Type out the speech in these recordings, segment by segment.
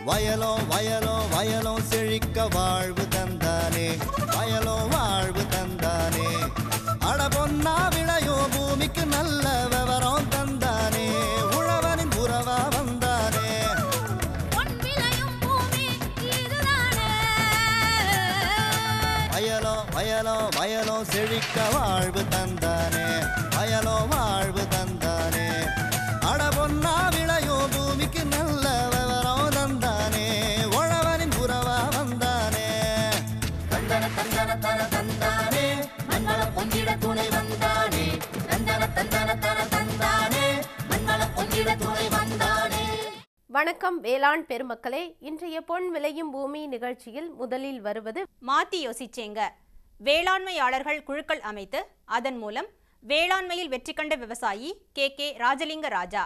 வயலோ வயலோ வயலோ செழிக்க வாழ்வு தந்தானே, வயலோ வாழ்வு தந்தானே. அட பொன்னா விளையோ பூமிக்கு நல்ல விவரம் தந்தானே, உழவனின் உறவா வந்தானே. வயலோ வயலோ வயலோ செழிக்க வாழ்வு தந்தானே, வயலோ வாழ்வு தந்தானே. அட பொன்னா விளையோ பூமிக்கு நல்ல விவரம் தந்தானே, உழவனின் உறவா வந்தானே. தந்தன தந்தன தன தந்தானே, மண்வள பொங்கிட துணை வந்தானே. தந்தன தந்தன தன தந்தானே, மண்வள பொங்கிட துணை வந்தானே. வணக்கம் வேளாண் பெருமக்களே. இன்றைய பொன் விளையும் பூமி நிகழ்ச்சியில் முதலில் வருவது மாத்தி யோசிச்சேங்க. வேளாண்மையாளர்கள் குழுக்கள் அமைத்து அதன் மூலம் வேளாண்மையில் வெற்றி கண்ட விவசாயி கே ராஜலிங்க ராஜா.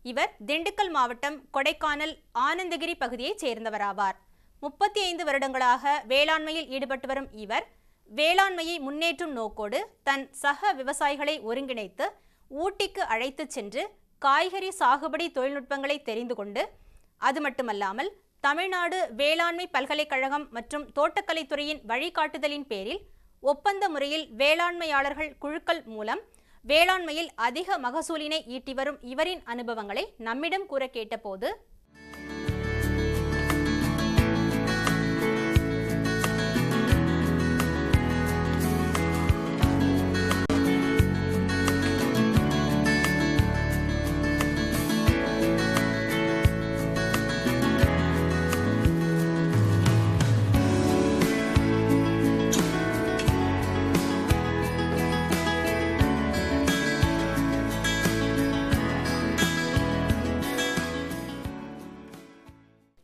இவர் திண்டுக்கல் மாவட்டம் கொடைக்கானல் ஆனந்தகிரி பகுதியைச் சேர்ந்தவராவார். 35 வருடங்களாக வேளாண்மையில் ஈடுபட்டு வரும் இவர் வேளாண்மையை முன்னேற்றும் நோக்கோடு தன் சக விவசாயிகளை ஒருங்கிணைத்து ஊட்டிக்கு அழைத்து சென்று காய்கறி சாகுபடி தொழில்நுட்பங்களை தெரிந்து கொண்டு, அது மட்டுமல்லாமல் தமிழ்நாடு வேளாண்மை பல்கலைக்கழகம் மற்றும் தோட்டக்கலைத்துறையின் வழிகாட்டுதலின் பேரில் ஒப்பந்த முறையில் வேளாண்மையாளர்கள் குழுக்கள் மூலம் வேளாண்மையில் அதிக மகசூலினை ஈட்டி வரும் இவரின் அனுபவங்களை நம்மிடம் கூற கேட்டபோது,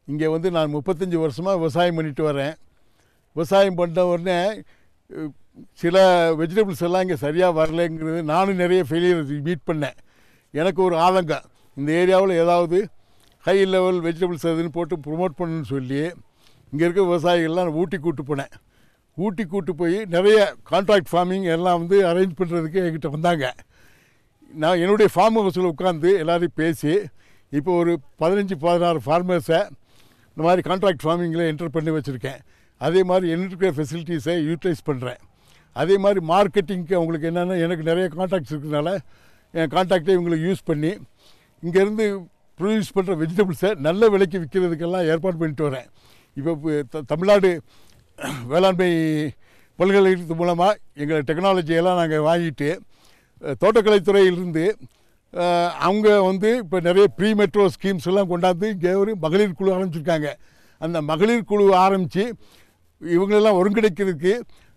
இங்கே வந்து நான் 35 வருஷமாக விவசாயம் பண்ணிட்டு வரேன். விவசாயம் பண்ண உடனே சில வெஜிடபிள்ஸ் எல்லாம் இங்கே சரியாக வரலைங்கிறது நானும் நிறைய ஃபெயிலியர் மீட் பண்ணேன். எனக்கு ஒரு ஆதங்கம், இந்த ஏரியாவில் ஏதாவது ஹை லெவல் வெஜிடபிள்ஸ் எதுன்னு போட்டு ப்ரொமோட் பண்ணணும்னு சொல்லி இங்கே இருக்க விவசாயிகள்லாம் நான் ஊட்டி கூட்டு போனேன். ஊட்டி கூட்டு போய் நிறைய கான்ட்ராக்ட் ஃபார்மிங் எல்லாம் வந்து அரேஞ்ச் பண்ணுறதுக்கு என்கிட்ட வந்தாங்க. நான் என்னுடைய ஃபார்ம் ஹவுஸில் உட்காந்து எல்லாரையும் பேசி இப்போ ஒரு 15-16 ஃபார்மர்ஸை இந்த மாதிரி கான்ட்ராக்ட் ஃபார்மிங்கில் என்டர் பண்ணி வச்சுருக்கேன். அதே மாதிரி என்னிருக்கிற ஃபெசிலிட்டிஸை யூட்டிலைஸ் பண்ணுறேன். அதே மாதிரி மார்க்கெட்டிங்க்கு அவங்களுக்கு என்னென்னா, எனக்கு நிறைய கான்ட்ராக்ட்ஸ் இருக்கிறதுனால என் கான்ட்ராக்டை இவங்களுக்கு யூஸ் பண்ணி இங்கேருந்து ப்ரொடியூஸ் பண்ணுற வெஜிடபிள்ஸை நல்ல விலைக்கு விற்கிறதுக்கெல்லாம் ஏற்பாடு பண்ணிட்டு வரேன். இப்போ தமிழ்நாடு வேளாண்மை பல்கலைக்கழகத்து மூலமாக எங்கள் டெக்னாலஜியெல்லாம் நாங்கள் வாங்கிட்டு தோட்டக்கலைத்துறையிலிருந்து அவங்க வந்து இப்போ நிறைய ப்ரீ மெட்ரோ ஸ்கீம்ஸ் எல்லாம் கொண்டாந்து இங்கே ஒரு மகளிர் குழு ஆரம்பிச்சிருக்காங்க. அந்த மகளிர் குழு ஆரம்பித்து இவங்களெல்லாம் ஒருங்கிணைக்கிறதுக்கு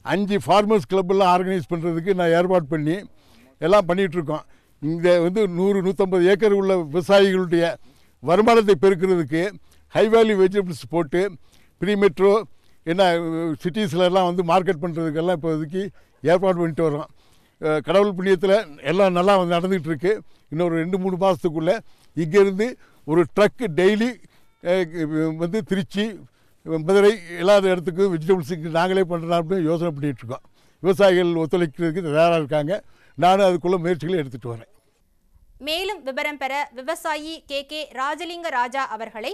5 ஃபார்மர்ஸ் கிளப்பெல்லாம் ஆர்கனைஸ் பண்ணுறதுக்கு நான் ஏற்பாடு பண்ணி எல்லாம் பண்ணிகிட்ருக்கோம். இங்கே வந்து 100-150 ஏக்கர் உள்ள விவசாயிகளுடைய வருமானத்தை பெருக்கிறதுக்கு ஹை வேல்யூ வெஜிடபிள்ஸ் போட்டு ப்ரீ மெட்ரோ என்ன சிட்டிஸ்லலாம் வந்து மார்க்கெட் பண்ணுறதுக்கெல்லாம் இப்போதைக்கு ஏற்பாடு பண்ணிட்டு வரோம். கடவுள் புண்ணியத்தில் எல்லாம் நல்லா வந்து நடந்துகிட்டு இருக்கு. இன்னொரு 2-3 மாதத்துக்குள்ளே இங்கேருந்து ஒரு ட்ரக்கு டெய்லி வந்து திருச்சி, மதுரை எல்லா இடத்துக்கு வெஜிடபிள்ஸுக்கு நாங்களே பண்ணுறான்னு யோசனை பண்ணிகிட்ருக்கோம். விவசாயிகள் ஒத்துழைக்கிறதுக்கு தயாராக இருக்காங்க. நானும் அதுக்குள்ள முயற்சிகளை எடுத்துகிட்டு வரேன். மேலும் விவரம் பெற விவசாயி கே ராஜலிங்க ராஜா அவர்களை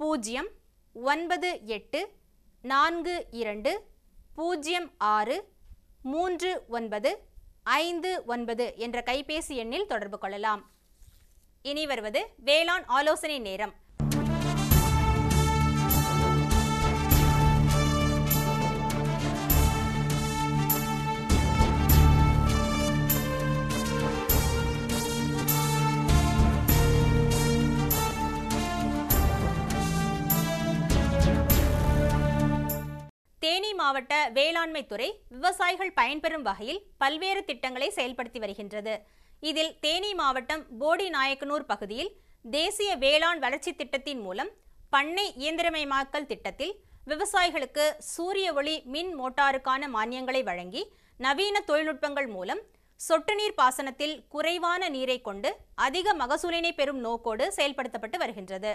098-4206-3959 என்ற கைபேசி எண்ணில் தொடர்பு கொள்ளலாம். இனி வருவது வேளாண் ஆலோசனை நேரம். தேனி மாவட்ட வேளாண்மை துறை விவசாயிகள் பயன்பெறும் வகையில் பல்வேறு திட்டங்களை செயல்படுத்தி வருகின்றது. இதில் தேனி மாவட்டம் போடி நாயக்கனூர் பகுதியில் தேசிய வேளாண் வளர்ச்சி திட்டத்தின் மூலம் பண்ணை இயந்திரமயமாக்கல் திட்டத்தில் விவசாயிகளுக்கு சூரிய ஒளி மின் மோட்டாருக்கான மானியங்களை வழங்கி நவீன தொழில்நுட்பங்கள் மூலம் சொட்டு நீர் பாசனத்தில் குறைவான நீரை கொண்டு அதிக மகசூலினை பெறும் நோக்கோடு செயல்படுத்தப்பட்டு வருகின்றது.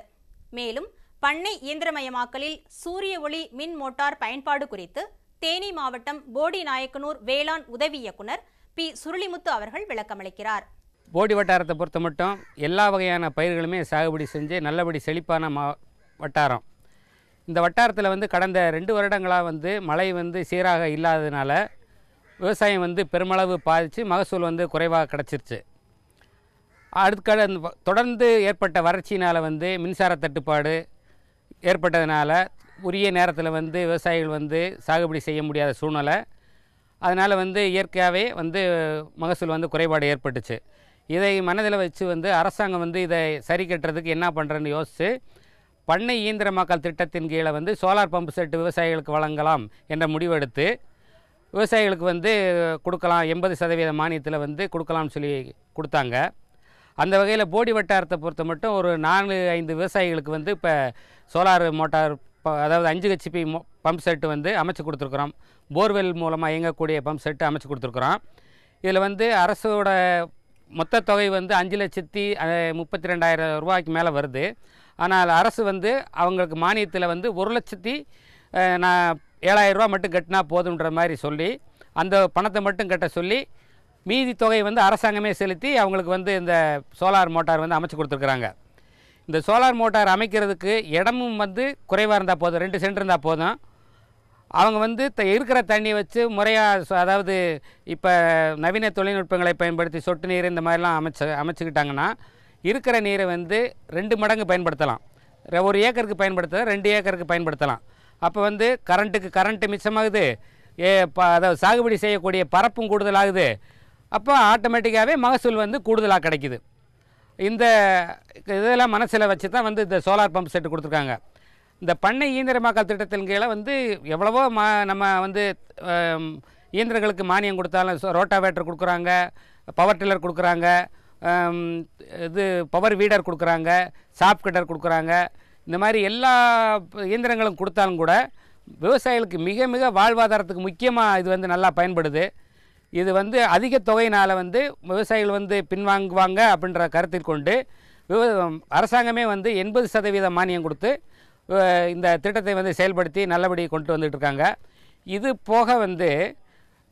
மேலும் பண்ணை இயந்திரமயமாக்கலில் சூரிய ஒளி மின் மோட்டார் பயன்பாடு குறித்து தேனி மாவட்டம் போடி நாயக்கனூர் வேளாண் உதவி இயக்குனர் பி சுருளிமுத்து அவர்கள் விளக்கமளிக்கிறார். போடி வட்டாரத்தை பொறுத்த மட்டும் எல்லா வகையான பயிர்களுமே சாகுபடி செஞ்சு நல்லபடி செழிப்பான வட்டாரம். இந்த வட்டாரத்தில் வந்து கடந்த 2 வருடங்களாக வந்து மழை வந்து சீராக இல்லாததுனால விவசாயம் வந்து பெருமளவு பாதித்து மகசூல் வந்து குறைவாக கிடச்சிருச்சு. தொடர்ந்து ஏற்பட்ட வறட்சினால் வந்து மின்சார தட்டுப்பாடு ஏற்பட்டதுனால உரிய நேரத்தில் வந்து விவசாயிகள் வந்து சாகுபடி செய்ய முடியாத சூழ்நிலை. அதனால் வந்து இயற்கையாகவே வந்து மகசூல் வந்து குறைபாடு ஏற்பட்டுச்சு. இதை மனதில் வச்சு வந்து அரசாங்கம் வந்து இதை சரி கட்டுறதுக்கு என்ன பண்ணுறேன்னு யோசித்து பண்ணை இயந்திரமாக்கல் திட்டத்தின் கீழே வந்து சோலார் பம்பு செட்டு விவசாயிகளுக்கு வழங்கலாம் என்ற முடிவெடுத்து விவசாயிகளுக்கு வந்து கொடுக்கலாம், 80% மானியத்தில் வந்து கொடுக்கலாம்னு சொல்லி கொடுத்தாங்க. அந்த வகையில் போடி வட்டாரத்தை பொறுத்த மட்டும் ஒரு 4-5 விவசாயிகளுக்கு வந்து இப்போ சோலார் மோட்டார் அதாவது 5 HP பம்ப் செட்டு வந்து அமைச்சு கொடுத்துருக்குறோம். போர்வெல் மூலமாக இயங்கக்கூடிய பம்ப் செட்டு அமைச்சு கொடுத்துருக்குறோம். இதில் வந்து அரசோட மொத்த தொகை வந்து 5,32,000 ரூபாய்க்கு மேலே வருது. ஆனால் அரசு வந்து அவங்களுக்கு மானியத்தில் வந்து 1,07,000 ரூபா மட்டும் கட்டினா போதுன்ற மாதிரி சொல்லி அந்த பணத்தை மட்டும் கட்ட சொல்லி மீதி தொகை வந்து அரசாங்கமே செலுத்தி அவங்களுக்கு வந்து இந்த சோலார் மோட்டார் வந்து அமைச்சு கொடுத்துருக்குறாங்க. இந்த சோலார் மோட்டார் அமைக்கிறதுக்கு இடமும் வந்து குறைவாக இருந்தால் போதும், 2 சென்ட் இருந்தால் போதும். அவங்க வந்து இருக்கிற தண்ணியை வச்சு முறையாக, அதாவது இப்போ நவீன தொழில்நுட்பங்களை பயன்படுத்தி சொட்டு நீர் இந்த மாதிரிலாம் அமைச்சுக்கிட்டாங்கன்னா இருக்கிற நீரை வந்து 2 மடங்கு பயன்படுத்தலாம். 1 ஏக்கருக்கு பயன்படுத்த 2 ஏக்கருக்கு பயன்படுத்தலாம். அப்போ வந்து கரண்ட்டு மிச்சமாகுது, அதாவது சாகுபடி செய்யக்கூடிய பரப்பும் கூடுதலாகுது. அப்போ ஆட்டோமேட்டிக்காகவே மகசூல் வந்து கூடுதலாக கிடைக்குது. இந்த இதெல்லாம் மனசில் வச்சு தான் வந்து இந்த சோலார் பம்ப் செட்டு கொடுத்துருக்காங்க. இந்த பண்ணை இயந்திரமாக்கல் திட்டத்தின் கீழே வந்து எவ்வளவோ நம்ம வந்து இயந்திரங்களுக்கு மானியம் கொடுத்தாலும் ரோட்டாவேட்டர் கொடுக்குறாங்க, பவர் டில்லர் கொடுக்குறாங்க, இது பவர் வீடர் கொடுக்குறாங்க, சாப் கட்டர் கொடுக்குறாங்க. இந்த மாதிரி எல்லா இயந்திரங்களும் கொடுத்தாலும் கூட விவசாயிகளுக்கு மிக மிக வாழ்வாதாரத்துக்கு முக்கியமாக இது வந்து நல்லா பயன்படுது. இது வந்து அதிக தொகையினால் வந்து விவசாயிகள் வந்து பின்வாங்குவாங்க அப்படின்ற கருத்தில் கொண்டு அரசாங்கமே வந்து 80% மானியம் கொடுத்து இந்த திட்டத்தை வந்து செயல்படுத்தி நல்லபடி கொண்டு வந்துட்டு இருக்காங்க. இது போக வந்து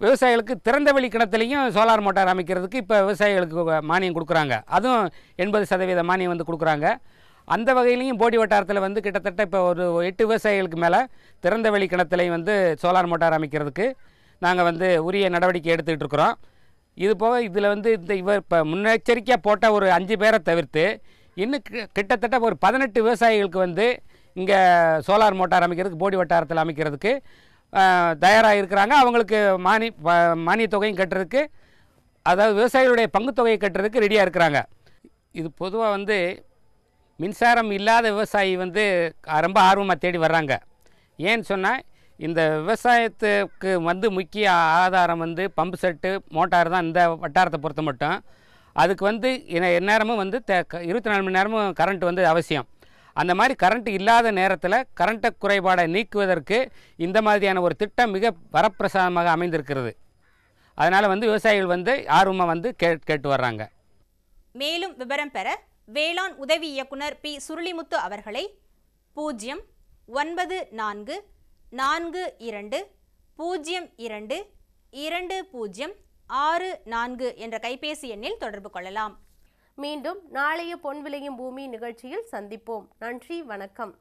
விவசாயிகளுக்கு திறந்தவெளி கிணத்துலையும் சோலார் மோட்டார் அமைக்கிறதுக்கு இப்போ விவசாயிகளுக்கு மானியம் கொடுக்குறாங்க. அதுவும் 80% மானியம் வந்து கொடுக்குறாங்க. அந்த வகையிலையும் போடி வட்டாரத்தில் வந்து கிட்டத்தட்ட இப்போ ஒரு 8 விவசாயிகளுக்கு மேலே திறந்தவெளி கிணத்துலையும் வந்து சோலார் மோட்டார் அமைக்கிறதுக்கு நாங்கள் வந்து உரிய நடவடிக்கை எடுத்துக்கிட்டு இருக்கிறோம். இது போக இதில் வந்து இவர் இப்போ முன்னெச்சரிக்கையாக போட்ட ஒரு 5 பேரை தவிர்த்து இன்னும் கிட்டத்தட்ட ஒரு 18 விவசாயிகளுக்கு வந்து இங்கே சோலார் மோட்டார் அமைக்கிறதுக்கு போடி வட்டாரத்தில் அமைக்கிறதுக்கு தயாராக இருக்கிறாங்க. அவங்களுக்கு மானிய தொகையும் கட்டுறதுக்கு, அதாவது விவசாயிகளுடைய பங்குத்தொகையை கட்டுறதுக்கு ரெடியாக இருக்கிறாங்க. இது பொதுவாக வந்து மின்சாரம் இல்லாத விவசாயி வந்து ரொம்ப ஆர்வமாக தேடி வர்றாங்க. ஏன்னு சொன்னால் இந்த விவசாயத்துக்கு வந்து முக்கிய ஆதாரம் வந்து பம்பு செட்டு மோட்டார் தான் இந்த வட்டாரத்தை பொறுத்த மட்டும். அதுக்கு வந்து எந்நேரமும் வந்து 24 மணி நேரமும் கரண்ட் வந்து அவசியம். அந்த மாதிரி கரண்ட் இல்லாத நேரத்தில் கரண்ட்டை குறைபாடை நீக்குவதற்கு இந்த மாதிரியான ஒரு திட்டம் மிக வரப்பிரசாதமாக அமைந்திருக்கிறது. அதனால் வந்து விவசாயிகள் வந்து ஆர்வமாக வந்து கேட்டு வர்றாங்க. மேலும் விவரம் பெற வேளாண் உதவி இயக்குனர் பி. சுருளிமுத்து அவர்களை 094422064 என்ற கைபேசி எண்ணில் தொடர்பு கொள்ளலாம். மீண்டும் நாளைய பொன் விளையும் பூமி நிகழ்ச்சியில் சந்திப்போம். நன்றி, வணக்கம்.